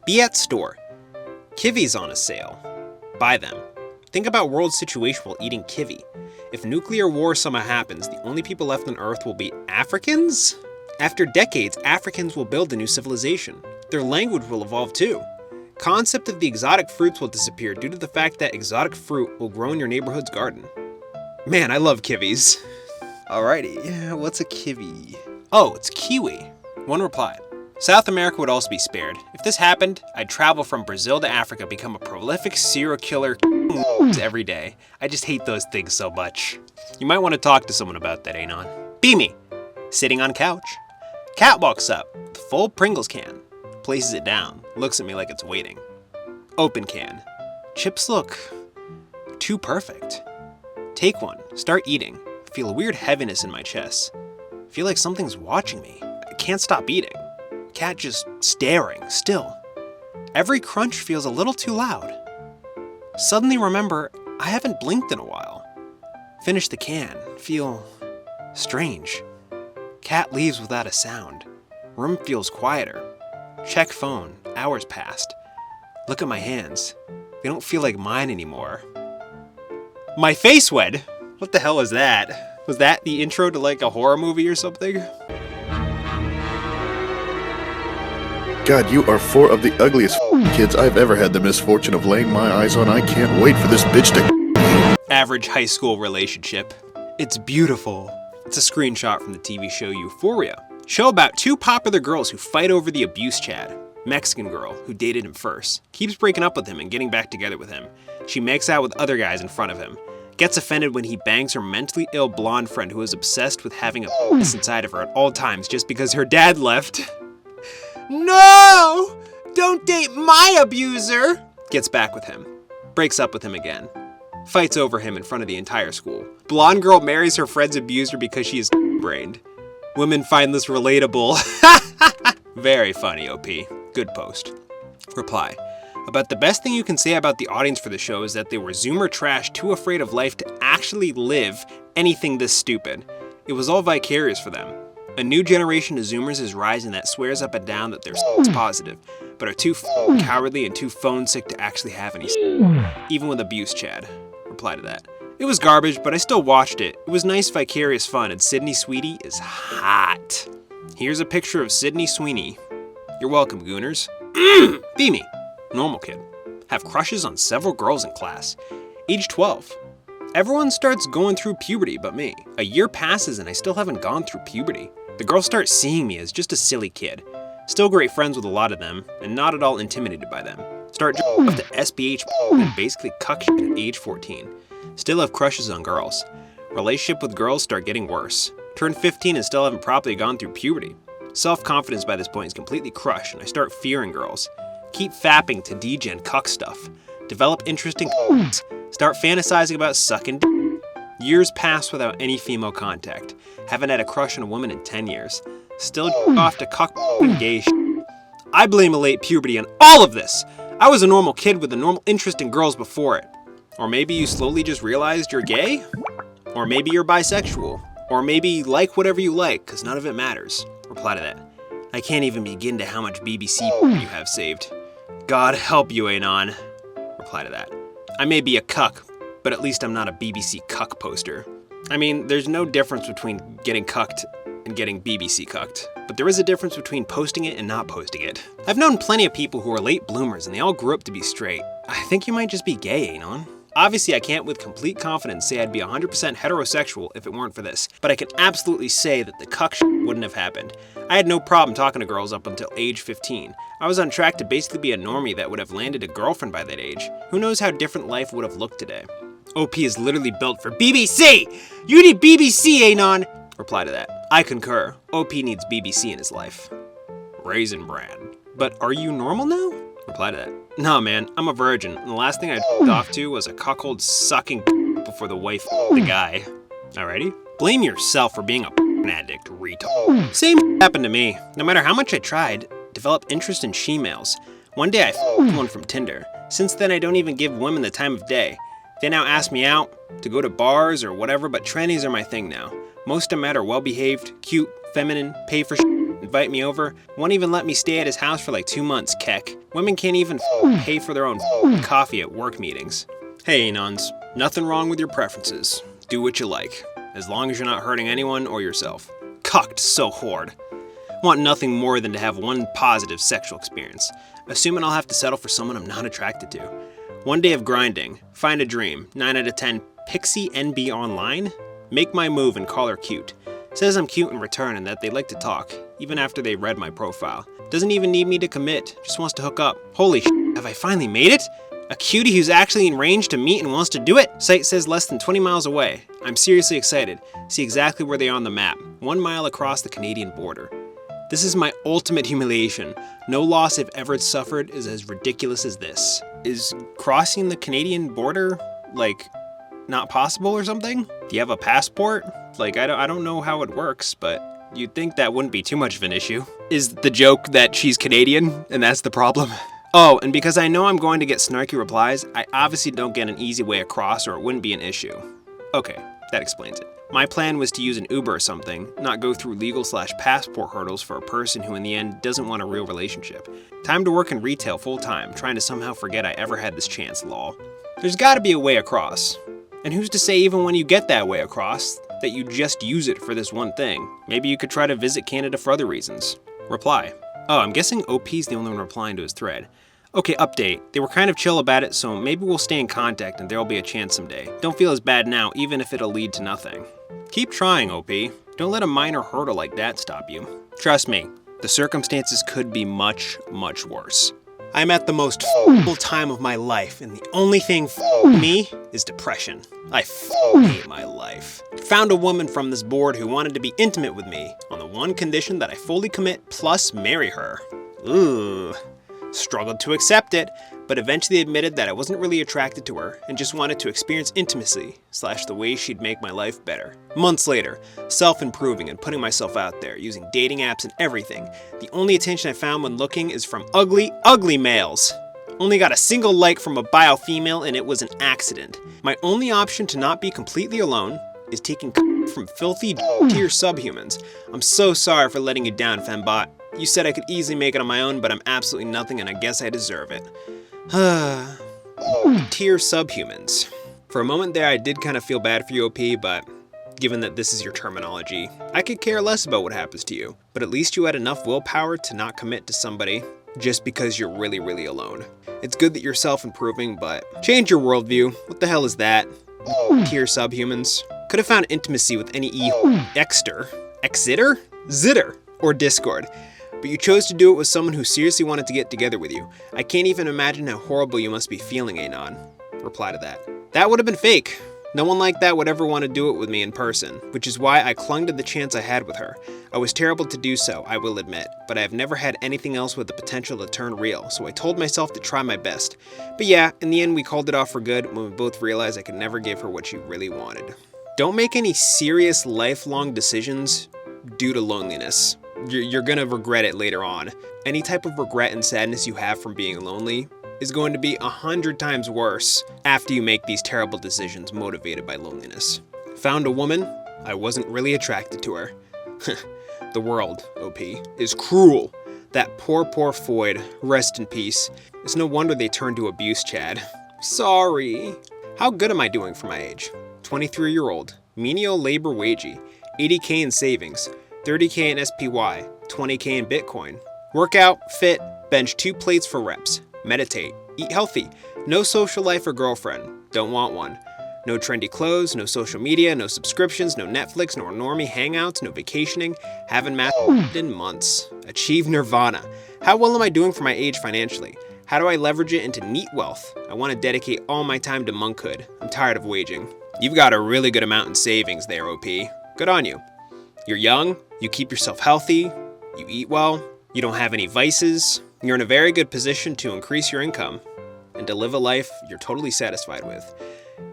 Be at store. Kiwis on a sale. Buy them. Think about world situation while eating kiwi. If nuclear war somehow happens, the only people left on Earth will be Africans? After decades, Africans will build a new civilization. Their language will evolve too. Concept of the exotic fruits will disappear due to the fact that exotic fruit will grow in your neighborhood's garden. Man, I love kiwis. Alrighty, what's a kiwi? Oh, it's kiwi. One reply. South America would also be spared. If this happened, I'd travel from Brazil to Africa, become a prolific serial killer every day. I just hate those things so much. You might want to talk to someone about that, Anon. Be me. Sitting on couch. Cat walks up with a full Pringles can. Places it down. Looks at me like it's waiting. Open can. Chips look too perfect. Take one. Start eating. Feel a weird heaviness in my chest. Feel like something's watching me. I can't stop eating. Cat just staring, still. Every crunch feels a little too loud. Suddenly remember, I haven't blinked in a while. Finish the can, feel strange. Cat leaves without a sound. Room feels quieter. Check phone, hours passed. Look at my hands. They don't feel like mine anymore. My face went! What the hell is that? Was that the intro to like a horror movie or something? God, you are four of the ugliest kids I've ever had the misfortune of laying my eyes on. I can't wait for this bitch to Average high school relationship. It's beautiful. It's a screenshot from the TV show Euphoria. Show about two popular girls who fight over the abuse Chad. Mexican girl, who dated him first, keeps breaking up with him and getting back together with him. She makes out with other guys in front of him. Gets offended when he bangs her mentally ill blonde friend who is obsessed with having a penis inside of her at all times just because her dad left. No! Don't date my abuser! Gets back with him. Breaks up with him again. Fights over him in front of the entire school. Blonde girl marries her friend's abuser because she is brained. Women find this relatable. Very funny, OP. Good post. Reply. About the best thing you can say about the audience for the show is that they were Zoomer trash too afraid of life to actually live anything this stupid. It was all vicarious for them. A new generation of Zoomers is rising that swears up and down that they're positive, but are too cowardly and too phone sick to actually have any even with abuse, Chad. Reply to that. It was garbage, but I still watched it. It was nice vicarious fun, and Sydney Sweeney is hot. Here's a picture of Sydney Sweeney. You're welcome, gooners. Be me. Normal kid. Have crushes on several girls in class. Age 12. Everyone starts going through puberty but me. A year passes and I still haven't gone through puberty. The girls start seeing me as just a silly kid. Still great friends with a lot of them, and not at all intimidated by them. Start up to SPH and basically cuck shit at age 14. Still have crushes on girls. Relationship with girls start getting worse. Turn 15 and still haven't properly gone through puberty. Self-confidence by this point is completely crushed and I start fearing girls. Keep fapping to degen cuck stuff. Develop interest in Start fantasizing about sucking d. Years pass without any female contact. Haven't had a crush on a woman in 10 years. Still off to cuck and gay shit. I blame a late puberty on all of this. I was a normal kid with a normal interest in girls before it. Or maybe you slowly just realized you're gay? Or maybe you're bisexual. Or maybe like whatever you like, cause none of it matters. Reply to that. I can't even begin to how much BBC you have saved. God help you, Anon. Reply to that. I may be a cuck, but at least I'm not a BBC cuck poster. I mean, there's no difference between getting cucked and getting BBC cucked, but there is a difference between posting it and not posting it. I've known plenty of people who are late bloomers and they all grew up to be straight. I think you might just be gay, Anon. Obviously, I can't with complete confidence say I'd be 100% heterosexual if it weren't for this, but I can absolutely say that the cuck shit wouldn't have happened. I had no problem talking to girls up until age 15. I was on track to basically be a normie that would have landed a girlfriend by that age. Who knows how different life would have looked today. OP is literally built for BBC! You need BBC, Anon! Reply to that. I concur. OP needs BBC in his life. Raisin Bran. But are you normal now? Reply to that. Nah, man, I'm a virgin, and the last thing I off to was a cuckold sucking before the wife the guy. Alrighty? Blame yourself for being a addict, retard. Same happened to me. No matter how much I tried, developed interest in she-males. One day I one from Tinder. Since then, I don't even give women the time of day. They now ask me out, to go to bars or whatever, but trannies are my thing now. Most of them are well-behaved, cute, feminine, pay for invite me over, won't even let me stay at his house for like 2 months, keck. Women can't even pay for their own coffee at work meetings. Hey, Anons, nothing wrong with your preferences. Do what you like, as long as you're not hurting anyone or yourself. Cocked so hard. Want nothing more than to have one positive sexual experience, assuming I'll have to settle for someone I'm not attracted to. One day of grinding, find a dream, 9 out of 10, Pixie NB online? Make my move and call her cute. Says I'm cute in return and that they like to talk, even after they read my profile. Doesn't even need me to commit, just wants to hook up. Holy shit, have I finally made it? A cutie who's actually in range to meet and wants to do it? Site says less than 20 miles away. I'm seriously excited. See exactly where they are on the map, 1 mile across the Canadian border. This is my ultimate humiliation. No loss I've ever suffered is as ridiculous as this. Is crossing the Canadian border, like, not possible or something? Do you have a passport? Like, I don't know how it works, but you'd think that wouldn't be too much of an issue. Is the joke that she's Canadian and that's the problem? Oh, and because I know I'm going to get snarky replies, I obviously don't get an easy way across or it wouldn't be an issue. Okay, that explains it. My plan was to use an Uber or something, not go through legal/passport hurdles for a person who in the end doesn't want a real relationship. Time to work in retail full-time, trying to somehow forget I ever had this chance, lol. There's gotta be a way across. And who's to say even when you get that way across, that you just use it for this one thing? Maybe you could try to visit Canada for other reasons. Reply. Oh, I'm guessing OP's the only one replying to his thread. Okay, update. They were kind of chill about it, so maybe we'll stay in contact and there'll be a chance someday. Don't feel as bad now, even if it'll lead to nothing. Keep trying, OP. Don't let a minor hurdle like that stop you. Trust me, the circumstances could be much, much worse. I'm at the most full time of my life, and the only thing me is depression. I hate my life. Found a woman from this board who wanted to be intimate with me, on the one condition that I fully commit plus marry her. Ooh. Struggled to accept it, but eventually admitted that I wasn't really attracted to her and just wanted to experience intimacy / the way she'd make my life better. Months later, self-improving and putting myself out there, using dating apps and everything. The only attention I found when looking is from ugly, ugly males. Only got a single like from a bio female and it was an accident. My only option to not be completely alone is taking from filthy tier subhumans. I'm so sorry for letting you down, fembot. You said I could easily make it on my own, but I'm absolutely nothing and I guess I deserve it. Tier subhumans. For a moment there, I did kind of feel bad for you, OP, but given that this is your terminology, I could care less about what happens to you. But at least you had enough willpower to not commit to somebody just because you're really, really alone. It's good that you're self-improving, but change your worldview. What the hell is that? Tier subhumans. Could have found intimacy with any Exter, Zitter, or Discord. But you chose to do it with someone who seriously wanted to get together with you. I can't even imagine how horrible you must be feeling, Anon. Reply to that. That would have been fake. No one like that would ever want to do it with me in person, which is why I clung to the chance I had with her. I was terrible to do so, I will admit, but I have never had anything else with the potential to turn real, so I told myself to try my best. But yeah, in the end we called it off for good when we both realized I could never give her what she really wanted. Don't make any serious lifelong decisions due to loneliness. You're gonna regret it later on. Any type of regret and sadness you have from being lonely is going to be 100 times worse after you make these terrible decisions motivated by loneliness. Found a woman, I wasn't really attracted to her. The world, OP, is cruel. That poor Foyd, rest in peace. It's no wonder they turned to abuse, Chad. Sorry. How good am I doing for my age? 23-year-old, menial labor wagey, 80K in savings, 30K in SPY, 20K in Bitcoin. Workout, fit, bench 2 plates for reps. Meditate, eat healthy, no social life or girlfriend, don't want one. No trendy clothes, no social media, no subscriptions, no Netflix, nor normie hangouts, no vacationing, haven't mathed in months. Achieve nirvana. How well am I doing for my age financially? How do I leverage it into neat wealth? I want to dedicate all my time to monkhood. I'm tired of waging. You've got a really good amount in savings there, OP. Good on you. You're young, you keep yourself healthy, you eat well, you don't have any vices, you're in a very good position to increase your income and to live a life you're totally satisfied with.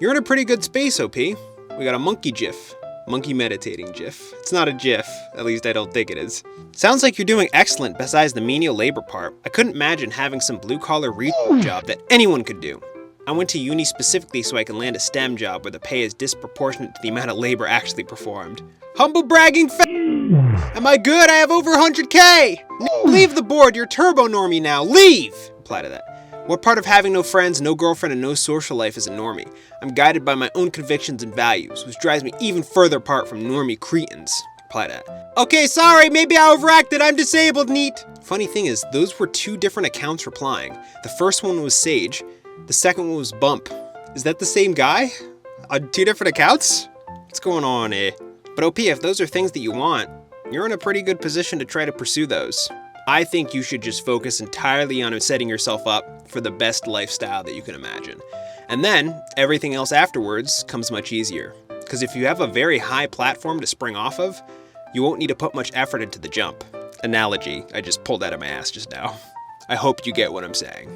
You're in a pretty good space, OP. We got a monkey gif. Monkey meditating gif. It's not a gif, at least I don't think it is. Sounds like you're doing excellent besides the menial labor part. I couldn't imagine having some blue-collar retail job that anyone could do. I went to uni specifically so I can land a STEM job where the pay is disproportionate to the amount of labor actually performed. Humble bragging Am I good? I have over 100K! Leave the board, you're turbo normie now, leave! Reply to that. What part of having no friends, no girlfriend, and no social life is a normie? I'm guided by my own convictions and values, which drives me even further apart from normie cretins. Reply to that. Okay, sorry, maybe I overacted, I'm disabled, neat! Funny thing is, those were 2 different accounts replying. The first one was Sage, the second one was Bump. Is that the same guy? On 2 different accounts? What's going on, eh? But OP, if those are things that you want, you're in a pretty good position to try to pursue those. I think you should just focus entirely on setting yourself up for the best lifestyle that you can imagine. And then, everything else afterwards comes much easier. Because if you have a very high platform to spring off of, you won't need to put much effort into the jump. Analogy I just pulled out of my ass just now. I hope you get what I'm saying.